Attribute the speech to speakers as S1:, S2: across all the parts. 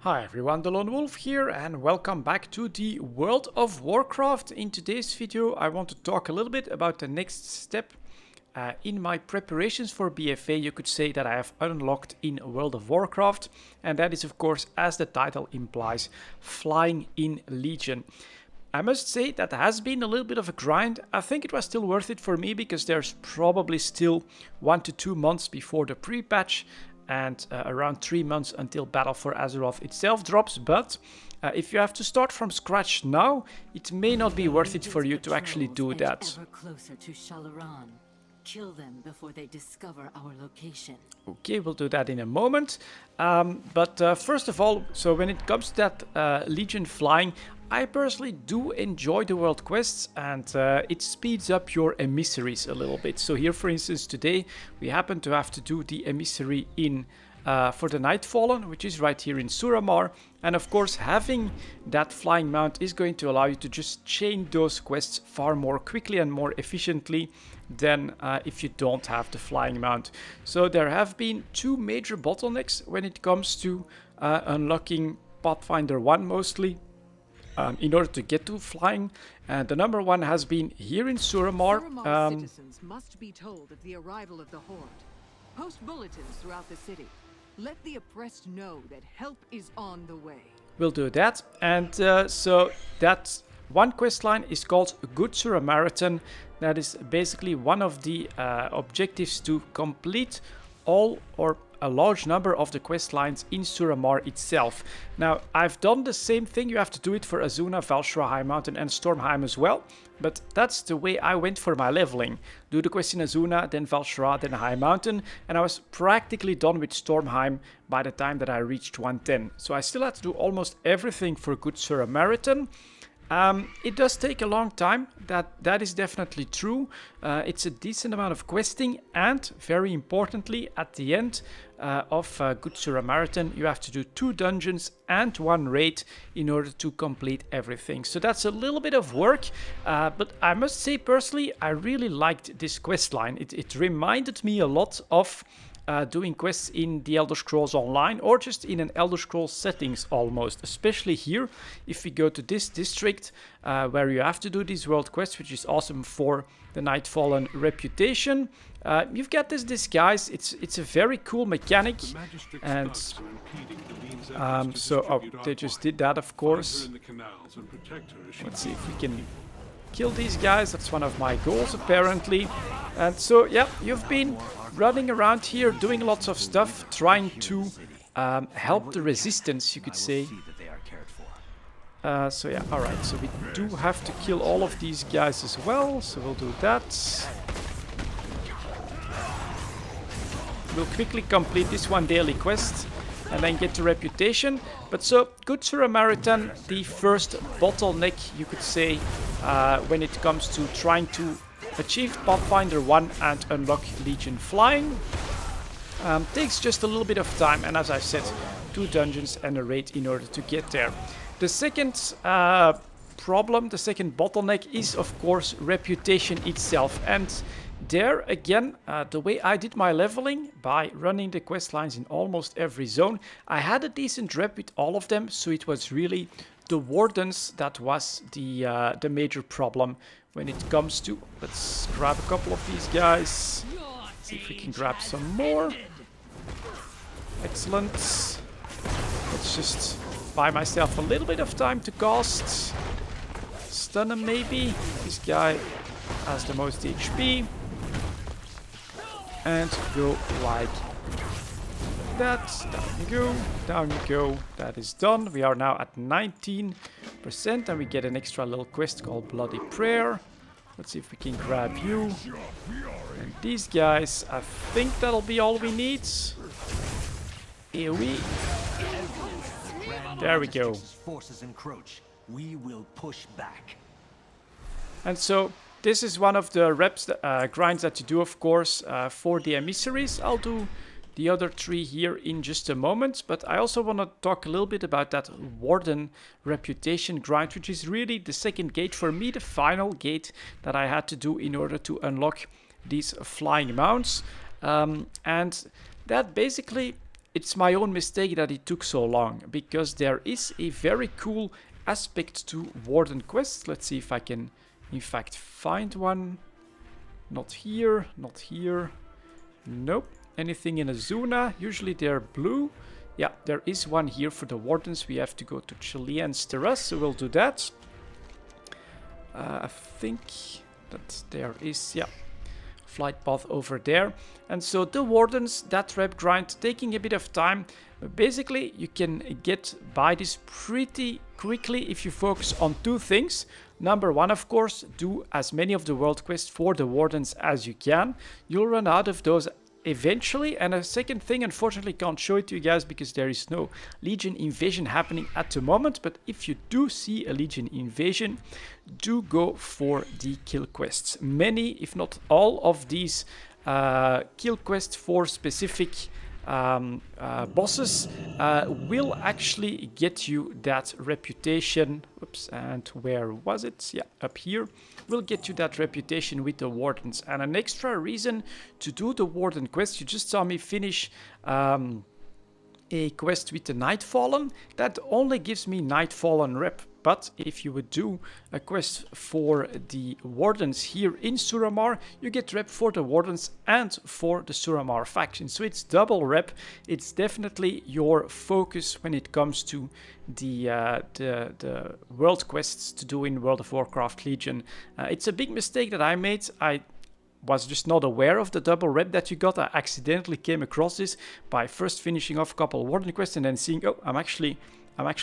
S1: Hi everyone, delonewolf here and welcome back to the World of Warcraft. In today's video I want to talk a little bit about the next step in my preparations for BFA, you could say, that I have unlocked in World of Warcraft, and that is of course, as the title implies, flying in Legion. I must say that has been a little bit of a grind. I think it was still worth it for me because there's probably still 1 to 2 months before the pre-patch and around 3 months until Battle for Azeroth itself drops, but if you have to start from scratch now, it may not be worth it for you to actually do that.
S2: Closer to Shalaran. Kill them before they discover our location.
S1: Okay, we'll do that in a moment. But first of all, so when it comes to that Legion flying, I personally do enjoy the world quests, and it speeds up your emissaries a little bit. So here, for instance, today we happen to have to do the emissary in for the Nightfall, which is right here in Suramar. And of course, having that flying mount is going to allow you to just chain those quests far more quickly and more efficiently than if you don't have the flying mount. So there have been 2 major bottlenecks when it comes to unlocking Pathfinder 1 mostly. In order to get to flying, and the number one has been here in Suramar.
S3: Citizens must be told of the arrival of the Horde. Post bulletins throughout the city. Let the oppressed know that help is on the way.
S1: We'll do that, and so that one quest line is called Good Samaritan. That is basically one of the objectives to complete all or a large number of the quest lines in Suramar itself. Now, I've done the same thing. You have to do it for Azuna, Valshra, High Mountain and Stormheim as well. But that's the way I went for my leveling. Do the quest in Azuna, then Valshra, then High Mountain. And I was practically done with Stormheim by the time that I reached 110. So I still had to do almost everything for Good Samaritan. It does take a long time, that is definitely true. It's a decent amount of questing, and very importantly, at the end of Good Samaritan, you have to do 2 dungeons and 1 raid in order to complete everything. So that's a little bit of work, but I must say personally, I really liked this quest line. It reminded me a lot of doing quests in the Elder Scrolls Online, or just in an Elder Scrolls settings almost, especially here. If we go to this district where you have to do these world quests, which is awesome for the Nightfall Reputation, you've got this disguise. It's a very cool mechanic, and so they just did that, of course. Let's see if we can kill these guys. That's one of my goals apparently. And so yeah, you've been running around here doing lots of stuff, trying to help the resistance, you could say. So yeah, alright, so we do have to kill all of these guys as well, so we'll do that. We'll quickly complete this one daily quest and then get to Reputation. But so, Good Samaritan, the first bottleneck, you could say, when it comes to trying to achieve Pathfinder 1 and unlock Legion flying. Takes just a little bit of time, and as I said, 2 dungeons and a raid in order to get there. The second problem, the second bottleneck, is of course Reputation itself. And there again, the way I did my leveling, by running the quest lines in almost every zone, I had a decent rep with all of them, so it was really the Wardens that was the major problem when it comes to... Let's grab a couple of these guys. See if we can grab some more. Excellent. Let's just buy myself a little bit of time to cast. Stun him maybe. This guy has the most HP. And go like that. Down you go. Down you go. That is done. We are now at 19%, and we get an extra little quest called Bloody Prayer. Let's see if we can grab you. And these guys, I think that'll be all we need. Here we... There we go.
S4: Forces encroach. We will push back.
S1: And so this is one of the reps, grinds that you do, of course, for the emissaries. I'll do the other 3 here in just a moment, but I also want to talk a little bit about that Warden Reputation grind, which is really the second gate for me, the final gate that I had to do in order to unlock these flying mounts. And that basically it's my own mistake that it took so long, because there is a very cool aspect to Warden Quest. Let's see if I can in fact find one. Not here, not here. Nope. Anything in Azuna? Usually they're blue. Yeah, there is one here for the Wardens. We have to go to Chilean's Terrace, so we'll do that. I think that there is, yeah, flight path over there. And so the Wardens, that rep grind, taking a bit of time. But basically, you can get by this pretty quickly if you focus on two things. Number one, of course, do as many of the world quests for the Wardens as you can. You'll run out of those eventually. And a second thing, unfortunately can't show it to you guys because there is no Legion invasion happening at the moment, but if you do see a Legion invasion, do go for the kill quests. Many, if not all of these kill quests for specific bosses will actually get you that reputation. Oops, and where was it? Yeah, up here. Will get you that reputation with the Wardens. And an extra reason to do the Warden Quest, you just saw me finish a quest with the Nightfall. That only gives me Nightfall rep. But if you would do a quest for the Wardens here in Suramar, you get rep for the Wardens and for the Suramar faction. So it's double rep. It's definitely your focus when it comes to the world quests to do in World of Warcraft Legion. It's a big mistake that I made. I was just not aware of the double rep that you got. I accidentally came across this by first finishing off a couple of Warden quests and then seeing, oh, I'm actually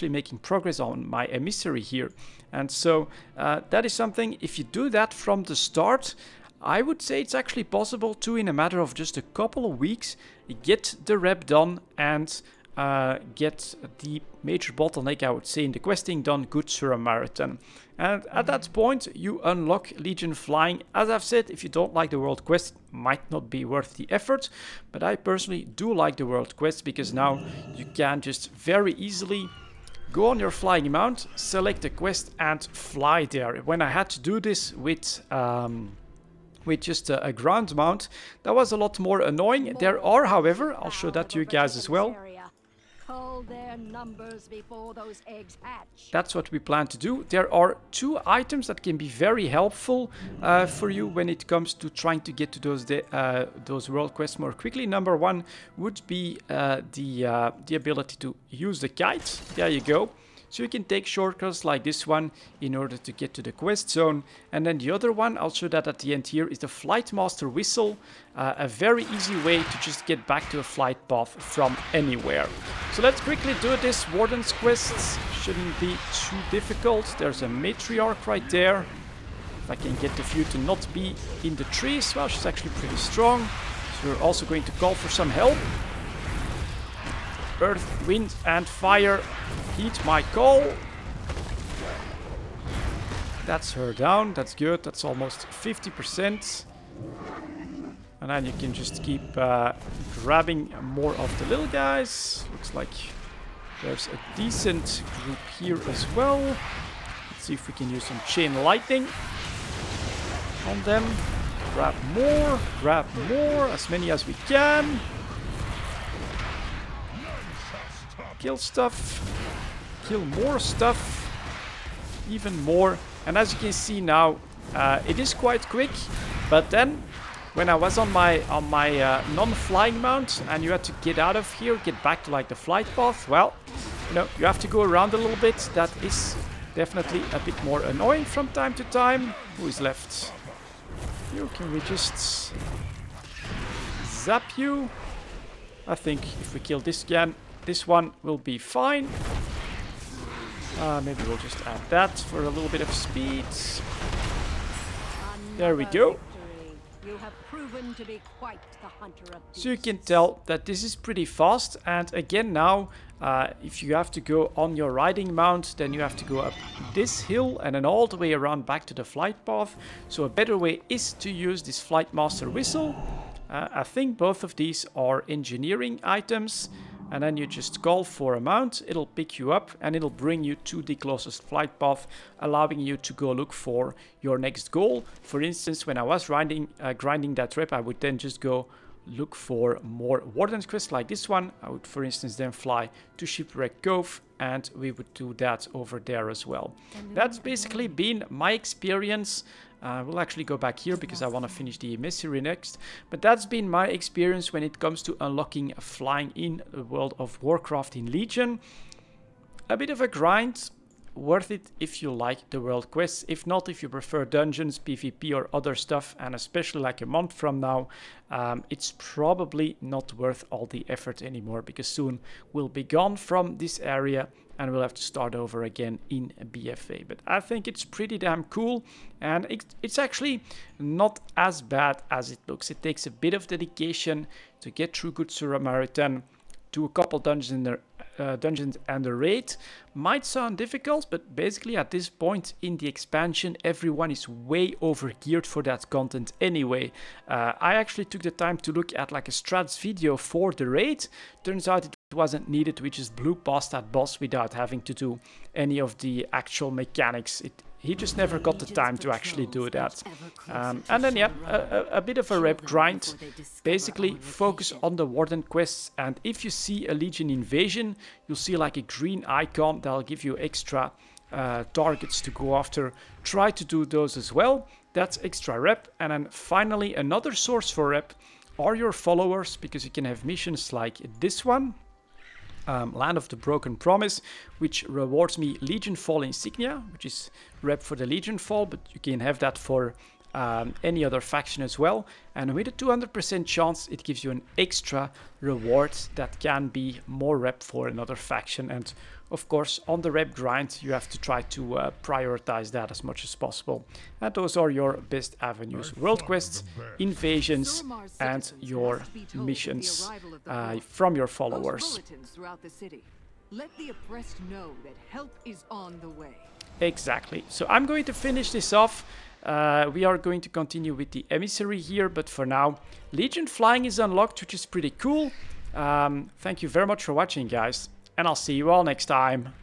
S1: making progress on my emissary here. And so that is something, if you do that from the start, I would say it's actually possible to, in a matter of just a couple of weeks, get the rep done and get the major bottleneck, I would say, in the questing done, Good Samaritan. And at that point, you unlock Legion Flying. As I've said, if you don't like the World Quest, it might not be worth the effort. But I personally do like the World Quest, because now you can just very easily go on your flying mount, select a quest and fly there. When I had to do this with just a ground mount, that was a lot more annoying. There are, however, I'll show that to you guys as well.
S5: Their numbers before those eggs hatch.
S1: That's what we plan to do. There are two items that can be very helpful for you when it comes to trying to get to those world quests more quickly. Number one would be the ability to use the kite. There you go. So you can take shortcuts like this one in order to get to the quest zone. And then the other one, I'll show that at the end here, is the Flight Master Whistle. A very easy way to just get back to a flight path from anywhere. So let's quickly do this Warden's Quest. Shouldn't be too difficult. There's a Matriarch right there. If I can get the view to not be in the trees. Well, she's actually pretty strong. So we're also going to call for some help. Earth, wind and fire. Heed my call. That's her down. That's good. That's almost 50%. And then you can just keep grabbing more of the little guys. Looks like there's a decent group here as well. Let's see if we can use some chain lightning on them. Grab more, as many as we can. Kill stuff, kill more stuff, even more. And as you can see now, it is quite quick. But then, when I was on my non-flying mount and you had to get out of here, get back to like the flight path, well, you know, you have to go around a little bit. That is definitely a bit more annoying from time to time. Who is left? You, can we just zap you? I think if we kill this again, this one will be fine. Maybe we'll just add that for a little bit of speed. There we go.
S5: You have proven to be quite the hunter of beasts.
S1: So you can tell that this is pretty fast. And again now, if you have to go on your riding mount, then you have to go up this hill and then all the way around back to the flight path. So a better way is to use this Flight Master Whistle. I think both of these are engineering items. And then you just call for a mount, it'll pick you up and it'll bring you to the closest flight path, allowing you to go look for your next goal. For instance, when I was grinding that rep, I would then just go look for more Warden Quest like this one, I would for instance then fly to Shipwreck Cove, and we would do that over there as well. That's basically been my experience. We'll actually go back here because I want to finish the emissary next. But that's been my experience when it comes to unlocking flying in the world of Warcraft in Legion. A bit of a grind, worth it if you like the world quests. If not, if you prefer dungeons, PvP or other stuff, and especially like a month from now, it's probably not worth all the effort anymore, because soon we'll be gone from this area and we'll have to start over again in BFA. But I think it's pretty damn cool, and it's actually not as bad as it looks. It takes a bit of dedication to get through Good Samaritan, do a couple dungeons and the raid. Might sound difficult, but basically at this point in the expansion, everyone is way overgeared for that content anyway. I actually took the time to look at like a strats video for the raid. Turns out it wasn't needed. We just blew past that boss without having to do any of the actual mechanics. He just never got the time to actually do that. And then yeah, a bit of a rep grind. Basically focus on the Warden quests, and if you see a Legion invasion, you'll see like a green icon that'll give you extra targets to go after. Try to do those as well. That's extra rep. And then finally another source for rep are your followers, because you can have missions like this one. Land of the Broken Promise, which rewards me Legion Fall insignia, which is rep for the Legion Fall, but you can have that for any other faction as well. And with a 200% chance, it gives you an extra reward that can be more rep for another faction. And of course, on the rep grind, you have to try to prioritize that as much as possible. And those are your best avenues: world quests, invasions, and your missions from your followers.
S3: Let the oppressed know that help is on the way.
S1: Exactly. So I'm going to finish this off. We are going to continue with the emissary here, but for now, Legion flying is unlocked, which is pretty cool. Thank you very much for watching, guys, and I'll see you all next time.